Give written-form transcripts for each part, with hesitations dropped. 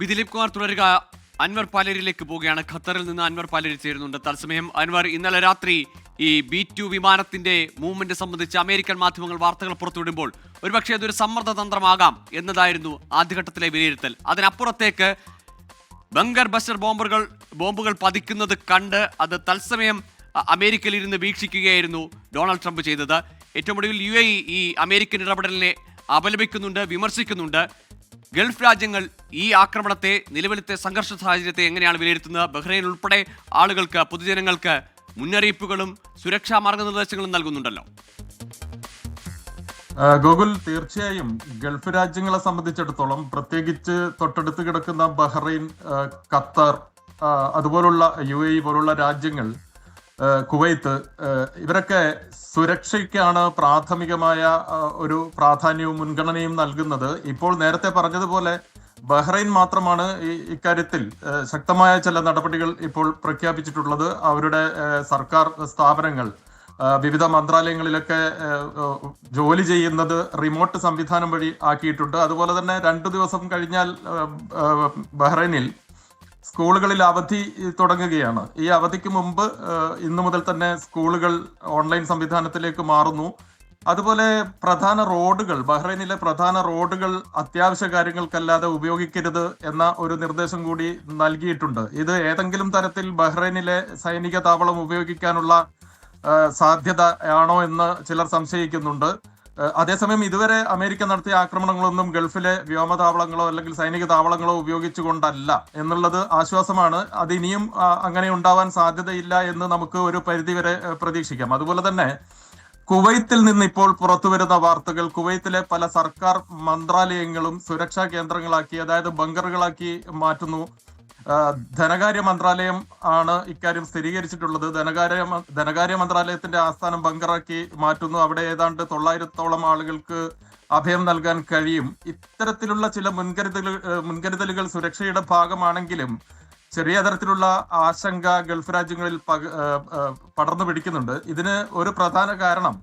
ദിലീപ് കുമാർ തുടരുക. അൻവർ പാലേരിയിലേക്ക് പോവുകയാണ്. ഖത്തറിൽ നിന്ന് അൻവർ പാലേരി ചേരുന്നുണ്ട് തത്സമയം. അൻവർ, ഇന്നലെ രാത്രി ഈ B2 വിമാനത്തിന്റെ മൂവ്മെന്റ് സംബന്ധിച്ച് അമേരിക്കൻ മാധ്യമങ്ങൾ വാർത്തകൾ പുറത്തുവിടുമ്പോൾ ഒരുപക്ഷെ അതൊരു സമ്മർദ്ദ തന്ത്രമാകാം എന്നതായിരുന്നു ആദ്യഘട്ടത്തിലെ വിലയിരുത്തൽ. അതിനപ്പുറത്തേക്ക് ബങ്കർ ബസ്റ്റർ ബോംബുകൾ പതിക്കുന്നത് കണ്ട് അത് തത്സമയം അമേരിക്കയിൽ ഇരുന്ന് വീക്ഷിക്കുകയായിരുന്നു ഡൊണാൾഡ് ട്രംപ് ചെയ്തത്. ഏറ്റവും ഒടുവിൽ UAE ഈ അമേരിക്കൻ ഇടപെടലിനെ അപലപിക്കുന്നുണ്ട്, വിമർശിക്കുന്നുണ്ട്. ഗൾഫ് രാജ്യങ്ങൾ ഈ ആക്രമണത്തെ, നിലവിലത്തെ സംഘർഷ സാഹചര്യത്തെ എങ്ങനെയാണ് വിലയിരുത്തുന്നത്? ബഹ്റൈൻ ഉൾപ്പെടെ ആളുകൾക്ക്, പൊതുജനങ്ങൾക്ക് മുന്നറിയിപ്പുകളും സുരക്ഷാ മാർഗനിർദ്ദേശങ്ങളും നൽകുന്നുണ്ടല്ലോ. ഗോകുൽ, തീർച്ചയായും ഗൾഫ് രാജ്യങ്ങളെ സംബന്ധിച്ചിടത്തോളം, പ്രത്യേകിച്ച് തൊട്ടടുത്ത് കിടക്കുന്ന ബഹ്റൈൻ, ഖത്തർ, അതുപോലുള്ള UAE പോലുള്ള രാജ്യങ്ങൾ, കുവൈത്ത്, ഇവരൊക്കെ സുരക്ഷയ്ക്കാണ് പ്രാഥമികമായ ഒരു പ്രാധാന്യവും മുൻഗണനയും നൽകുന്നത്. ഇപ്പോൾ നേരത്തെ പറഞ്ഞതുപോലെ ബഹ്റൈൻ മാത്രമാണ് ഇക്കാര്യത്തിൽ ശക്തമായ ചില നടപടികൾ ഇപ്പോൾ പ്രഖ്യാപിച്ചിട്ടുള്ളത്. അവരുടെ സർക്കാർ സ്ഥാപനങ്ങൾ, വിവിധ മന്ത്രാലയങ്ങളിലൊക്കെ ജോലി ചെയ്യുന്നത് റിമോട്ട് സംവിധാനം വഴി ആക്കിയിട്ടുണ്ട്. അതുപോലെ തന്നെ 2 ദിവസം കഴിഞ്ഞാൽ ബഹ്റൈനിൽ സ്കൂളുകളിൽ അവധി തുടങ്ങുകയാണ്. ഈ അവധിക്ക് മുമ്പ് ഇന്നു മുതൽ തന്നെ സ്കൂളുകൾ ഓൺലൈൻ സംവിധാനത്തിലേക്ക് മാറുന്നു. അതുപോലെ പ്രധാന റോഡുകൾ, ബഹ്റൈനിലെ പ്രധാന റോഡുകൾ അത്യാവശ്യ കാര്യങ്ങൾക്കല്ലാതെ ഉപയോഗിക്കരുത് എന്ന ഒരു നിർദ്ദേശം കൂടി നൽകിയിട്ടുണ്ട്. ഇത് ഏതെങ്കിലും തരത്തിൽ ബഹ്റൈനിലെ സൈനിക താവളം ഉപയോഗിക്കാനുള്ള സാധ്യതയാണോ എന്ന് ചിലർ സംശയിക്കുന്നുണ്ട്. അതേസമയം ഇതുവരെ അമേരിക്ക നടത്തിയ ആക്രമണങ്ങളൊന്നും ഗൾഫിലെ വ്യോമതാവളങ്ങളോ അല്ലെങ്കിൽ സൈനിക താവളങ്ങളോ ഉപയോഗിച്ചുകൊണ്ടല്ല എന്നുള്ളത് ആശ്വാസമാണ്. അത് ഇനിയും അങ്ങനെ ഉണ്ടാവാൻ സാധ്യതയില്ല എന്ന് നമുക്ക് ഒരു പരിധിവരെ പ്രതീക്ഷിക്കാം. അതുപോലെ തന്നെ കുവൈത്തിൽ നിന്ന് ഇപ്പോൾ പുറത്തു വരുന്ന വാർത്തകൾ, കുവൈത്തിലെ പല സർക്കാർ മന്ത്രാലയങ്ങളും സുരക്ഷാ കേന്ദ്രങ്ങളാക്കി, അതായത് ബങ്കറുകളാക്കി മാറ്റുന്നു. ധനകാര്യ മന്ത്രാലയം ആണ് ഇക്കാര്യം സ്ഥിരീകരിച്ചിട്ടുള്ളത്. ധനകാര്യ മന്ത്രാലയത്തിന്റെ ആസ്ഥാനം ബങ്കറാക്കി മാറ്റുന്നു. അവിടെ ഏതാണ്ട് 900-ഓളം ആളുകൾക്ക് അഭയം നൽകാൻ കഴിയും. ഇത്തരത്തിലുള്ള ചില മുൻകരുതലുകൾ സുരക്ഷയുടെ ഭാഗമാണെങ്കിലും ചെറിയ തരത്തിലുള്ള ആശങ്ക ഗൾഫ് രാജ്യങ്ങളിൽ പടർന്നു പിടിക്കുന്നുണ്ട്. ഇതിന് ഒരു പ്രധാന കാരണം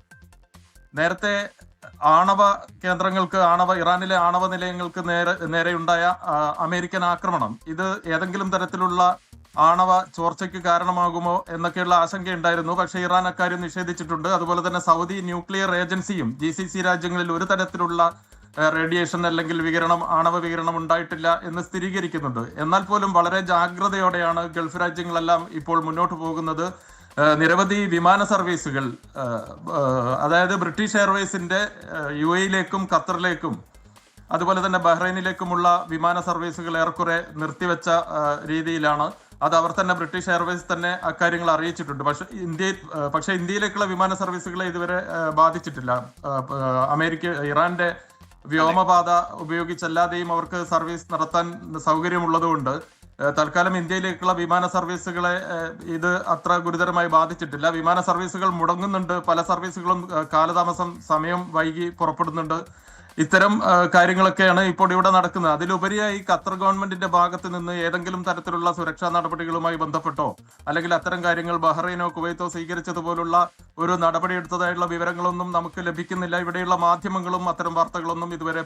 നേരത്തെ ഇറാനിലെ ആണവ നിലയങ്ങൾക്ക് നേരെയുണ്ടായ അമേരിക്കൻ ആക്രമണം, ഇത് ഏതെങ്കിലും തരത്തിലുള്ള ആണവ ചോർച്ചയ്ക്ക് കാരണമാകുമോ എന്നൊക്കെയുള്ള ആശങ്കയുണ്ടായിരുന്നു. പക്ഷേ ഇറാൻ അക്കാര്യം നിഷേധിച്ചിട്ടുണ്ട്. അതുപോലെ തന്നെ സൗദി ന്യൂക്ലിയർ ഏജൻസിയും GCC രാജ്യങ്ങളിൽ ഒരു തരത്തിലുള്ള റേഡിയേഷൻ അല്ലെങ്കിൽ ആണവ വികിരണം ഉണ്ടായിട്ടില്ല എന്ന് സ്ഥിരീകരിക്കുന്നുണ്ട്. എന്നാൽ പോലും വളരെ ജാഗ്രതയോടെയാണ് ഗൾഫ് രാജ്യങ്ങളെല്ലാം ഇപ്പോൾ മുന്നോട്ട് പോകുന്നത്. നിരവധി വിമാന സർവീസുകൾ, അതായത് ബ്രിട്ടീഷ് എയർവേസിന്റെ UAE-യിലേക്കും ഖത്തറിലേക്കും അതുപോലെ തന്നെ ബഹ്റൈനിലേക്കുമുള്ള വിമാന സർവീസുകൾ ഏറെക്കുറെ നിർത്തിവെച്ച രീതിയിലാണ്. അത് അവർ തന്നെ, ബ്രിട്ടീഷ് എയർവേസ് തന്നെ അക്കാര്യങ്ങൾ അറിയിച്ചിട്ടുണ്ട്. പക്ഷേ ഇന്ത്യയിലേക്കുള്ള വിമാന സർവീസുകളെ ഇതുവരെ ബാധിച്ചിട്ടില്ല. ഇറാന്റെ വ്യോമപാത ഉപയോഗിച്ചല്ലാതെയും അവർക്ക് സർവീസ് നടത്താൻ സൗകര്യമുള്ളതുകൊണ്ട് തൽക്കാലം ഇന്ത്യയിലേക്കുള്ള വിമാന സർവീസുകളെ ഇത് അത്ര ഗുരുതരമായി ബാധിച്ചിട്ടില്ല. വിമാന സർവീസുകൾ മുടങ്ങുന്നുണ്ട്, പല സർവീസുകളും കാലതാമസം, സമയം വൈകി പുറപ്പെടുന്നുണ്ട്. ഇത്തരം കാര്യങ്ങളൊക്കെയാണ് ഇപ്പോൾ ഇവിടെ നടക്കുന്നത്. അതിലുപരിയായി ഖത്തർ ഗവൺമെന്റിന്റെ ഭാഗത്ത് നിന്ന് ഏതെങ്കിലും തരത്തിലുള്ള സുരക്ഷാ നടപടികളുമായി ബന്ധപ്പെട്ടോ അല്ലെങ്കിൽ അത്തരം കാര്യങ്ങൾ ബഹ്റൈനോ കുവൈത്തോ സ്വീകരിച്ചതുപോലുള്ള ഒരു നടപടിയെടുത്തതായുള്ള വിവരങ്ങളൊന്നും നമുക്ക് ലഭിക്കുന്നില്ല. ഇവിടെയുള്ള മാധ്യമങ്ങളും അത്തരം വാർത്തകളൊന്നും ഇതുവരെ